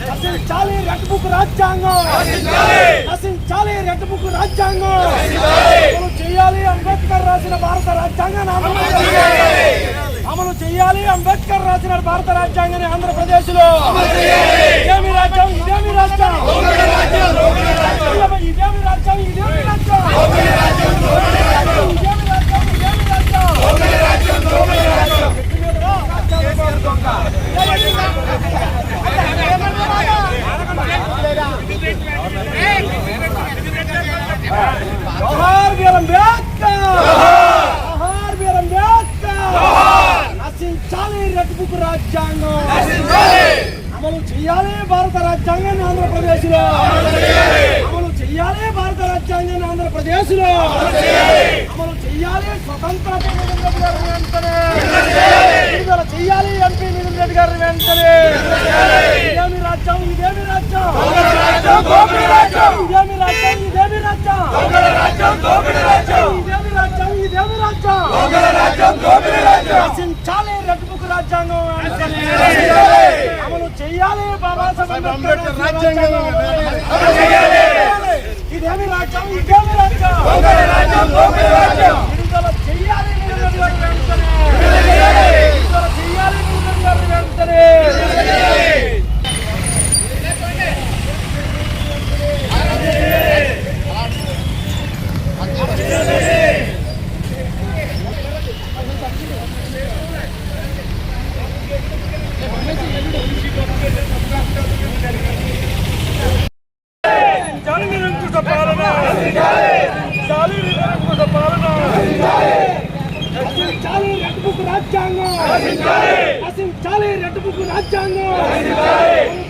నశించాలి red book రాజ్యాంగం, నశించాలి రెడ్ బుక్ రాజ్యాంగం, అమలు చేయాలి అంబేద్కర్ రాసిన భారత రాజ్యాంగాన్ని అమలు చేయాలి అంబేద్కర్ రాసిన భారత రాజ్యాంగాన్ని ఆంధ్రప్రదేశ్ లో ఇదేమి రాజ్యం, ఇదేమి రాజ్యం, ఇదేమి రాజ్యం, ఇదేమి రాజ్యం, నశించాలి రెడ్ బుక్ రాజ్యాంగం, అమలు చేయాలి భారత రాజ్యాంగాన్ని ఆంధ్రప్రదేశ్ లో అమలు చేయాలి భారత రాజ్యాంగాన్ని ఆంధ్రప్రదేశ్ లో అమలు చేయాలి స్వతంత్ర విడుదల చేయాలి ఎంపీ నితిన్ రెడ్డి గారి వెంటనే ఇదేమి రాజ్యం, ఇదేమి రాజ్యం, ఇదేమి రాజ్యం, ఇదేమి రాజ్యం, ఇదేమి రాజ్యం, ఇదేమి రాజ్యం, నశించాలి రెడ్ బుక్ రాజ్యాంగం, అమలు చేయాలి బాబాసాహెబ్ అంబేద్కర్ రాజ్యాంగం, ఇదేమి రాజ్యం, ఇదేమి రాజ్యం, విడుదల చేయాలి రెడ్ బుక్ రాజ్యాంగం, నశించాలి రెడ్ బుక్ రాజ్యాంగం,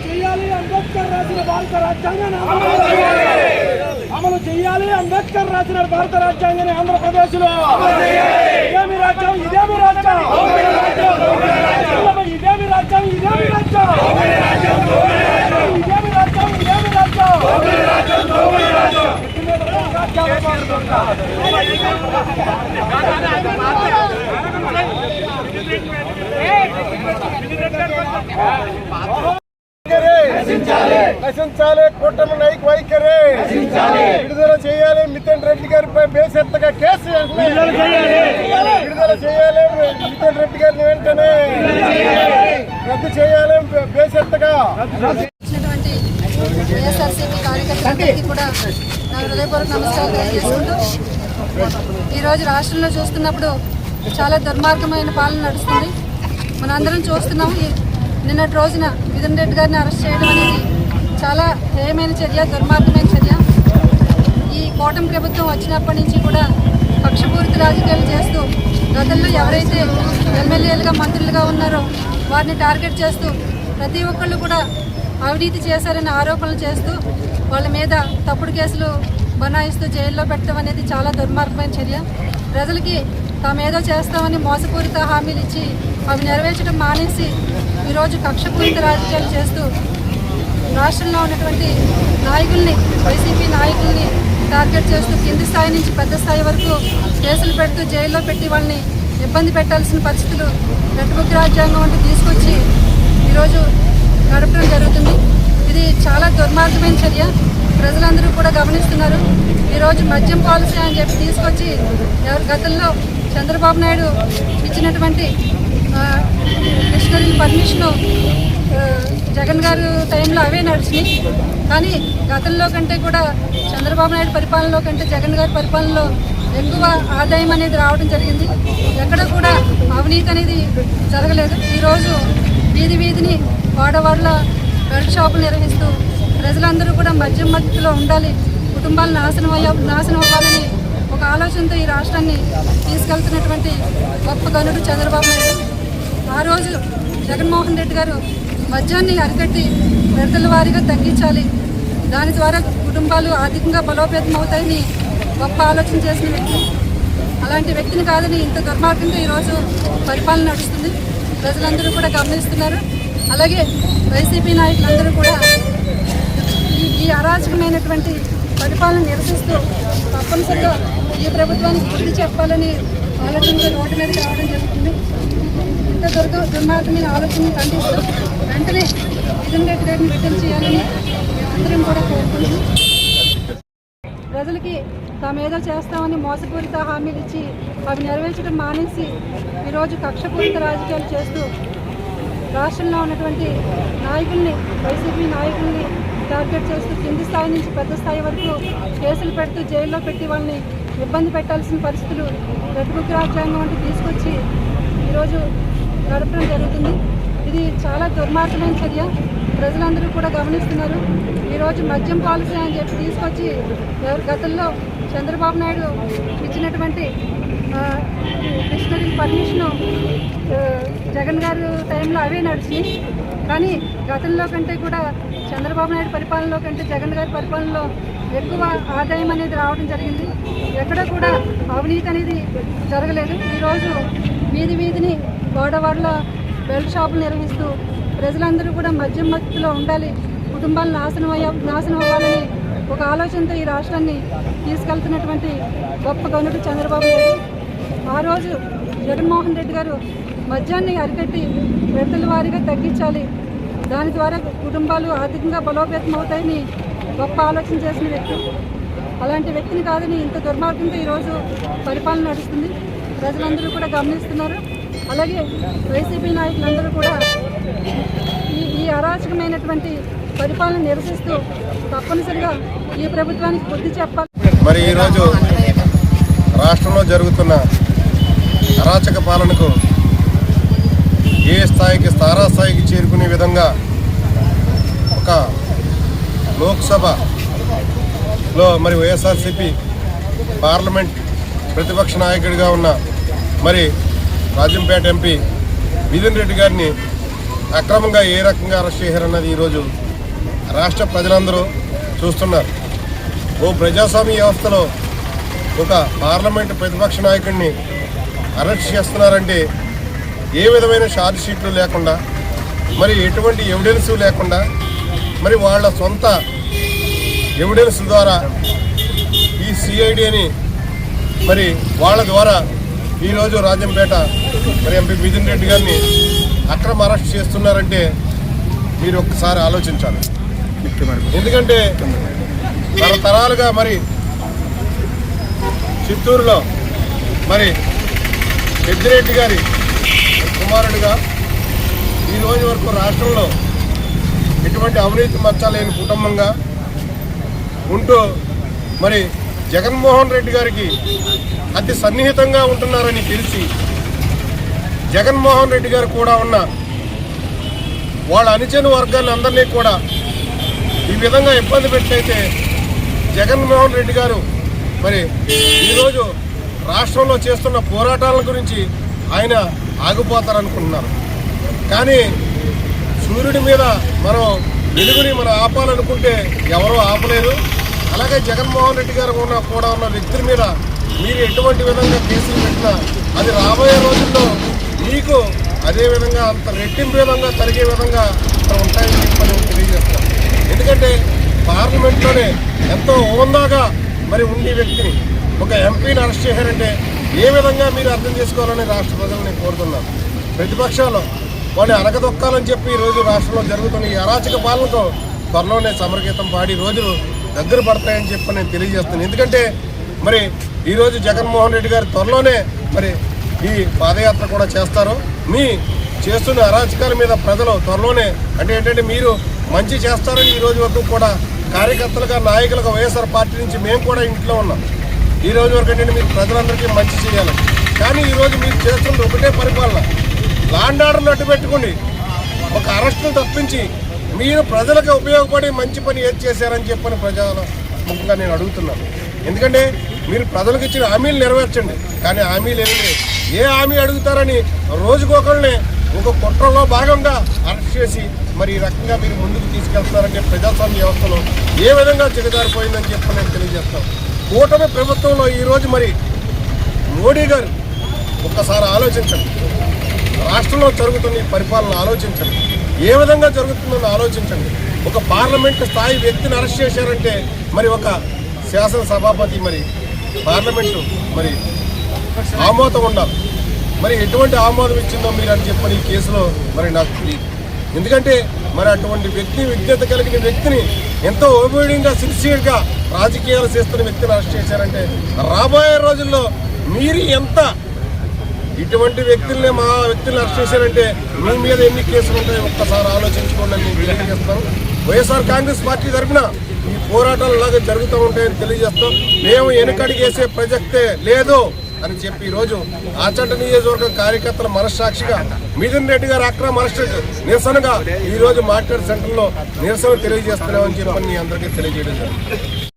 చేయాలి అంబేద్కర్ రాసిన భారత రాజ్యాంగాన్ని అమలు చేయాలి అంబేద్కర్ రాసిన భారత రాజ్యాంగాన్ని ఆంధ్రప్రదేశ్ లో ఇదేమి రాజ్యం, ఇదేమి రాజ్యం, ఇదేమి రాజ్యం, ఇదేమి రాజ్యం, ఇదేమి రాజ్యం, ఇదేమి రాజ్యం, నశించాలి కూటమి నాయకు వైఖరి, విడుదల చేయాలి నితిన్ రెడ్డి గారిపై బేషరతుగా కేసు విడుదల చేయాలి నితిన్ రెడ్డి గారిని వెంటనే రద్దు చేయాలి బేషరతుగా. వైఎస్ఆర్సీపీ కార్యకర్తలందరికీ కూడా నా హృదయపూర్వక నమస్కారాలు తెలియజేసుకుంటూ ఈరోజు రాష్ట్రంలో చూస్తున్నప్పుడు చాలా దుర్మార్గమైన పాలన నడుస్తుంది. మనందరం చూస్తున్నాం. నిన్నటి రోజున నితిన్ రెడ్డి గారిని అరెస్ట్ చేయడం అనేది చాలా హేయమైన చర్య, దుర్మార్గమైన చర్య. ఈ కూటమి ప్రభుత్వం వచ్చినప్పటి నుంచి కూడా కక్షపూరిత రాజకీయాలు చేస్తూ గతంలో ఎవరైతే ఎమ్మెల్యేలుగా మంత్రులుగా ఉన్నారో వారిని టార్గెట్ చేస్తూ ప్రతి ఒక్కళ్ళు కూడా అవినీతి చేశారని ఆరోపణలు చేస్తూ వాళ్ళ మీద తప్పుడు కేసులు బనాయిస్తూ జైల్లో పెట్టడం అనేది చాలా దుర్మార్గమైన చర్య. ప్రజలకి తామేదో చేస్తామని మోసపూరిత హామీలు ఇచ్చి అవి నెరవేర్చడం మానేసి ఈరోజు కక్షపూరిత రాజకీయాలు చేస్తూ రాష్ట్రంలో ఉన్నటువంటి నాయకుల్ని, వైసీపీ నాయకుల్ని టార్గెట్ చేస్తూ కింది స్థాయి నుంచి పెద్ద స్థాయి వరకు కేసులు పెడుతూ జైల్లో పెట్టి వాళ్ళని ఇబ్బంది పెట్టాల్సిన పరిస్థితులు రెడ్ బుక్ రాజ్యాంగం అంటూ తీసుకొచ్చి ఈరోజు నడపడం జరుగుతుంది. ఇది చాలా దుర్మార్గమైన చర్య. ప్రజలందరూ కూడా గమనిస్తున్నారు. ఈరోజు మద్యం పాలసీ అని చెప్పి తీసుకొచ్చి గతంలో చంద్రబాబు నాయుడు ఇచ్చినటువంటి మిషనరీ పర్మిషను జగన్ గారు టైంలో అవే నడిచినాయి. కానీ గతంలో కంటే కూడా చంద్రబాబు నాయుడు పరిపాలనలో కంటే జగన్ గారి పరిపాలనలో ఎక్కువ ఆదాయం అనేది రావడం జరిగింది. ఎక్కడ కూడా అవినీతి అనేది జరగలేదు. ఈరోజు వీధి వీధిని వాడవాడల బెల్ట్ షాపులు నిర్వహిస్తూ ప్రజలందరూ కూడా మద్యం మత్తులో ఉండాలి, కుటుంబాలు నాశనం అవ్వాలని ఒక ఆలోచనతో ఈ రాష్ట్రాన్ని తీసుకెళ్తున్నటువంటి గొప్ప గనుడు చంద్రబాబు నాయుడు. ఆ రోజు జగన్మోహన్ రెడ్డి గారు మద్యాన్ని అరికట్టి విడతల వారీగా తగ్గించాలి, దాని ద్వారా కుటుంబాలు ఆర్థికంగా బలోపేతం అవుతాయని గొప్ప ఆలోచన చేసిన వ్యక్తి. అలాంటి వ్యక్తిని కాదని ఇంత దుర్మార్గంగా ఈరోజు పరిపాలన నడుస్తుంది. ప్రజలందరూ కూడా గమనిస్తున్నారు. అలాగే వైసీపీ నాయకులందరూ కూడా ఈ అరాచకమైనటువంటి పరిపాలన నిరసిస్తూ తప్పనిసరిగా ఈ ప్రభుత్వానికి బుద్ధి చెప్పాలని ఆలోచనతో రోడ్డు మీదకి రావడం జరుగుతుంది. ఇంత దుర్మార్గమైన ఆలోచనని ఖండిస్తూ వెంటనే మిథున్ రెడ్డి గారిని విడుదల చేయాలని మేమందరం కూడా కోరుకుంటున్నాం. ప్రజలకి తామేదో చేస్తామని మోసపూరిత హామీలు ఇచ్చి అవి నెరవేర్చడం మానేసి ఈరోజు కక్షపూరిత రాజకీయాలు చేస్తూ రాష్ట్రంలో ఉన్నటువంటి నాయకుల్ని, వైసీపీ నాయకుల్ని టార్గెట్ చేస్తూ కింది స్థాయి నుంచి పెద్ద స్థాయి వరకు కేసులు పెడుతూ జైల్లో పెట్టి వాళ్ళని ఇబ్బంది పెట్టాల్సిన పరిస్థితులు రెడ్ బుక్ రాజ్యాంగం వంటి తీసుకొచ్చి ఈరోజు గడపడం జరుగుతుంది. ఇది చాలా దుర్మార్గమైన చర్య. ప్రజలందరూ కూడా గమనిస్తున్నారు. ఈరోజు మద్యం పాలసీ అని చెప్పి తీసుకొచ్చి గతంలో చంద్రబాబు నాయుడు ఇచ్చినటువంటి డిక్షనరీ పర్మిషను జగన్ గారు టైంలో అవే నడిచినాయి. కానీ గతంలో కంటే కూడా చంద్రబాబు నాయుడు పరిపాలనలో కంటే జగన్ గారి పరిపాలనలో ఎక్కువ ఆదాయం అనేది రావడం జరిగింది. ఎక్కడ కూడా అవినీతి అనేది జరగలేదు. ఈరోజు వీధి వీధిని గోడవాడలో బెల్ట్ షాపులు నిర్వహిస్తూ ప్రజలందరూ కూడా మద్యం మత్తులో ఉండాలి, కుటుంబాలు నాశనం అవ్వాలని ఒక ఆలోచనతో ఈ రాష్ట్రాన్ని తీసుకెళ్తున్నటువంటి గొప్ప గనుడు చంద్రబాబు నాయుడు. ఆ రోజు జగన్మోహన్ రెడ్డి గారు మద్యాన్ని అరికట్టి విడతల వారీగా తగ్గించాలి, దాని ద్వారా కుటుంబాలు ఆర్థికంగా బలోపేతం అవుతాయని గొప్ప ఆలోచన చేసిన వ్యక్తి. అలాంటి వ్యక్తిని కాదని ఇంత దుర్మార్గంతో ఈరోజు పరిపాలన నడుస్తుంది. ప్రజలందరూ కూడా గమనిస్తున్నారు. అలాగే వైసీపీ నాయకులందరూ కూడా ఈ అరాచకమైనటువంటి పరిపాలన నిరసిస్తూ తప్పనిసరిగా ఈ ప్రభుత్వానికి బుద్ధి చెప్పాలి. మరి ఈరోజు రాష్ట్రంలో జరుగుతున్న అరాచక పాలనకు ఏ స్థాయికి తారాస్థాయికి చేరుకునే విధంగా ఒక లోక్సభలో మరి వైఎస్ఆర్సీపీ పార్లమెంట్ ప్రతిపక్ష నాయకుడిగా ఉన్న మరి రాజంపేట ఎంపీ మిథున్ రెడ్డి గారిని అక్రమంగా ఏ రకంగా అరెస్ట్ చేశారన్నది ఈరోజు రాష్ట్ర ప్రజలందరూ చూస్తున్నారు. ఓ ప్రజాస్వామ్య వ్యవస్థలో ఒక పార్లమెంటు ప్రతిపక్ష నాయకుడిని అరెస్ట్ చేస్తున్నారంటే ఏ విధమైన ఛార్జ్ షీట్లు లేకుండా, మరి ఎటువంటి ఎవిడెన్స్ లేకుండా, మరి వాళ్ళ సొంత ఎవిడెన్స్ ద్వారా ఈ సిఐడిని మరి వాళ్ళ ద్వారా ఈరోజు రాజంపేట మరి ఎంపీ మిథున్ రెడ్డి గారిని అక్రమ అరెస్ట్ చేస్తున్నారంటే మీరు ఒక్కసారి ఆలోచించాలి. ఎందుకంటే తరతరాలుగా మరి చిత్తూరులో మరి పెద్దిరెడ్డి గారి కుమారుడిగా ఈ రోజు వరకు రాష్ట్రంలో ఎటువంటి అవినీతి మచ్చలేని కుటుంబంగా ఉంటూ మరి జగన్మోహన్ రెడ్డి గారికి అతి సన్నిహితంగా ఉంటున్నారని తెలిసి జగన్మోహన్ రెడ్డి గారు కూడా ఉన్న వాళ్ళ అనుచర వర్గాన్ని అందరినీ కూడా ఈ విధంగా ఇబ్బంది పెట్టయితే జగన్మోహన్ రెడ్డి గారు మరి ఈరోజు రాష్ట్రంలో చేస్తున్న పోరాటాల గురించి ఆయన ఆగిపోతారనుకుంటున్నారు. కానీ సూర్యుడి మీద మనం వెలుగుని మనం ఆపాలనుకుంటే ఎవరూ ఆపలేరు. అలాగే జగన్మోహన్ రెడ్డి గారు కూడా ఉన్న వ్యక్తుల మీద మీరు ఎటువంటి విధంగా కేసులు పెట్టినా అది రాబోయే రోజుల్లో మీకు అదేవిధంగా అంత రెట్టింపు విధంగా కలిగే విధంగా ఉంటాయని చెప్పని తెలియజేస్తాం. ఎందుకంటే పార్లమెంట్లోనే ఎంతో హోందాగా మరి ఉండే వ్యక్తిని ఒక ఎంపీని అరెస్ట్ చేశారంటే ఏ విధంగా మీరు అర్థం చేసుకోవాలని రాష్ట్ర ప్రజలని కోరుతున్నాను. ప్రతిపక్షాలు వాళ్ళని అరగదొక్కాలని చెప్పి ఈరోజు రాష్ట్రంలో జరుగుతున్న ఈ అరాచక పాలనతో త్వరలోనే సమరగీతం పాడి రోజులు దగ్గర పడతాయని చెప్పి నేను తెలియజేస్తున్నాను. ఎందుకంటే మరి ఈరోజు జగన్మోహన్ రెడ్డి గారు త్వరలోనే మరి ఈ పాదయాత్ర కూడా చేస్తారు. మీ చేస్తున్న అరాచకాల మీద ప్రజలు త్వరలోనే అంటే ఏంటంటే మీరు మంచి చేస్తారని ఈ రోజు వరకు కూడా కార్యకర్తలుగా నాయకులుగా వైఎస్ఆర్ పార్టీ నుంచి మేము కూడా ఇంట్లో ఉన్నాం. ఈ రోజు వరకు ఏంటంటే మీరు ప్రజలందరికీ మంచి చేయాలి. కానీ ఈరోజు మీరు చేస్తున్న ఒకటే పరిపాలన లాండ్ ఆర్డర్లు అడ్డు పెట్టుకుని ఒక అరెస్టును తప్పించి మీరు ప్రజలకు ఉపయోగపడి మంచి పని ఏది చేశారని చెప్పని ప్రజల ముఖ్యంగా నేను అడుగుతున్నాను. ఎందుకంటే మీరు ప్రజలకు ఇచ్చిన హామీలు నెరవేర్చండి, కానీ హామీలు ఏమి ఏ హామీ అడుగుతారని రోజుకొకరిని ఒక కుట్రలో భాగంగా అరెస్ట్ చేసి మరి ఈ రకంగా మీరు ముందుకు తీసుకెళ్తున్నారంటే ప్రజాస్వామ్య వ్యవస్థలో ఏ విధంగా చెగజారిపోయిందని చెప్పి నేను తెలియజేస్తాను. కూటమి ప్రభుత్వంలో ఈరోజు మరి మోడీ గారు ఒక్కసారి ఆలోచించండి. రాష్ట్రంలో జరుగుతున్న ఈ పరిపాలన ఆలోచించండి, ఏ విధంగా జరుగుతుందని ఆలోచించండి. ఒక పార్లమెంటు స్థాయి వ్యక్తిని అరెస్ట్ చేశారంటే మరి ఒక శాసనసభాపతి మరి పార్లమెంటు మరి ఆమోదం ఉండాలి. మరి ఎటువంటి ఆమోదం ఇచ్చిందో మీరు అని చెప్పని ఈ కేసులో మరి నాకు తెలియదు. ఎందుకంటే మరి అటువంటి విజ్ఞత కలిగిన వ్యక్తిని ఎంతో ఓబీడియంగా సిన్సియర్గా రాజకీయాలు చేస్తున్న వ్యక్తిని అరెస్ట్ చేశారంటే రాబోయే రోజుల్లో మీరు ఎంత ఇటువంటి వ్యక్తుల్ని మా వ్యక్తులను అరెస్ట్ చేశారంటే మీ మీద ఎన్ని కేసులు ఉంటాయో ఒక్కసారి ఆలోచించుకోండి అని నేను తెలియజేస్తాను. వైఎస్ఆర్ కాంగ్రెస్ పార్టీ తరఫున ఈ పోరాటాలు ఇలాగే జరుగుతూ ఉంటాయని తెలియజేస్తాం. మేము వెనుకడిగేసే ప్రసక్తే లేదు అని చెప్పి ఈరోజు ఆచంట నియోజకవర్గం కార్యకర్తల మనస్సాక్షిగా మిథున్ రెడ్డి గారు అక్రమ అరెస్ట్ నిరసనగా ఈరోజు మార్కెట్ సెంటర్లో నిరసన తెలియజేస్తున్నామని చెప్పని అందరికీ తెలియజేయడం జరిగింది.